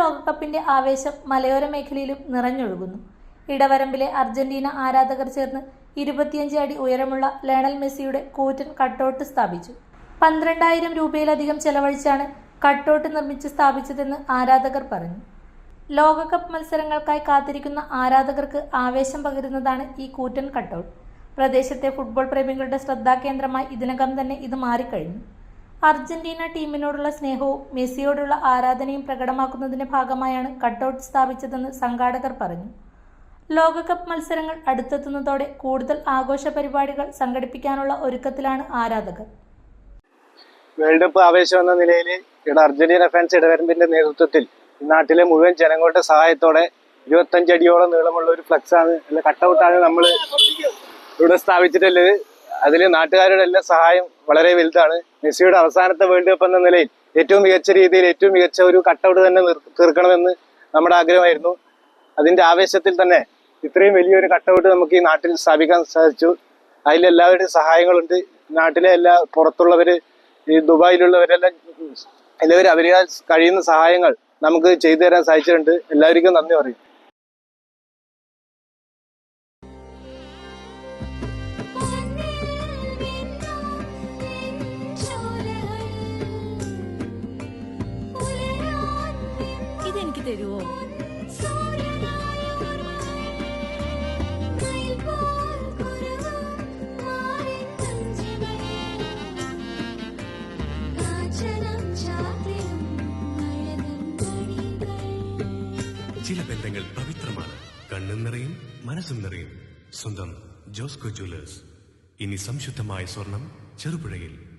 ലോകകപ്പിന്റെ ആവേശം മലയോര മേഖലയിലും നിറഞ്ഞൊഴുകുന്നു. ഇടവരമ്പിലെ അർജന്റീന ആരാധകർ ചേർന്ന് 25 അടി ഉയരമുള്ള ലയണൽ മെസ്സിയുടെ കൂറ്റൻ കട്ടൗട്ട് സ്ഥാപിച്ചു. 12,000 രൂപയിലധികം ചെലവഴിച്ചാണ് കട്ടൗട്ട് നിർമ്മിച്ച് സ്ഥാപിച്ചതെന്ന് ആരാധകർ പറഞ്ഞു. ലോകകപ്പ് മത്സരങ്ങൾക്കായി കാത്തിരിക്കുന്ന ആരാധകർക്ക് ആവേശം പകരുന്നതാണ് ഈ കൂറ്റൻ കട്ടൗട്ട്. പ്രദേശത്തെ ഫുട്ബോൾ പ്രേമികളുടെ ശ്രദ്ധാകേന്ദ്രമായി ഇതിനകം തന്നെ ഇത് മാറിക്കഴിഞ്ഞു. അർജന്റീന ടീമിനോടുള്ള സ്നേഹവും മെസ്സിയോടുള്ള ആരാധനയും പ്രകടമാക്കുന്നതിന്റെ ഭാഗമായാണ് കട്ടൗട്ട് സ്ഥാപിച്ചതെന്ന് സംഘാടകർ പറഞ്ഞു. ലോകകപ്പ് മത്സരങ്ങൾ അടുത്തെത്തുന്നതോടെ കൂടുതൽ ആഘോഷ പരിപാടികൾ സംഘടിപ്പിക്കാനുള്ള ഒരുക്കത്തിലാണ് ആരാധകർ. വേൾഡ് കപ്പ് ആവേശം എന്ന നിലയിൽ ഇവിടെ അർജന്റീന ഫാൻസ് ഇടവരമ്പിന്റെ നേതൃത്വത്തിൽ നാട്ടിലെ മുഴുവൻ ജനങ്ങളുടെ സഹായത്തോടെ 25 അടിയോളം നീളമുള്ള ഒരു ഫ്ലക്സാണ് അല്ല കട്ടൗട്ടാണ് നമ്മൾ ഇവിടെ സ്ഥാപിച്ചിട്ടുള്ളത്. അതിൽ നാട്ടുകാരുടെ എല്ലാ സഹായം വളരെ വലുതാണ്. മെസ്സിയുടെ അവസാനത്തെ വേൾഡ് കപ്പ് എന്ന നിലയിൽ ഏറ്റവും മികച്ച രീതിയിൽ ഏറ്റവും മികച്ച ഒരു കട്ടൗട്ട് തന്നെ തീർക്കണമെന്ന് നമ്മുടെ ആഗ്രഹമായിരുന്നു. അതിന്റെ ആവേശത്തിൽ തന്നെ ഇത്രയും വലിയൊരു കട്ടൗട്ട് നമുക്ക് ഈ നാട്ടിൽ സ്ഥാപിക്കാൻ സാധിച്ചു. അതിലെല്ലാവരുടെയും സഹായങ്ങളുണ്ട്. നാട്ടിലെ എല്ലാ പുറത്തുള്ളവര്, ഈ ദുബായിലുള്ളവരെല്ലാം എല്ലാവരും അവരാൽ കഴിയുന്ന സഹായങ്ങൾ നമുക്ക് ചെയ്തു തരാൻ സാധിച്ചിട്ടുണ്ട്. എല്ലാവർക്കും നന്ദി പറയും. ഇതെനിക്ക് തരുവോ? ചില ബന്ധങ്ങൾ പവിത്രമാണ്. കണ്ണും നിറയും മനസ്സും നിറയും. സ്വന്തം ജോസ്കോ ജ്വല്ലേഴ്സ്. ഇനി സംശുദ്ധമായ സ്വർണം ചെറുപുഴയിൽ.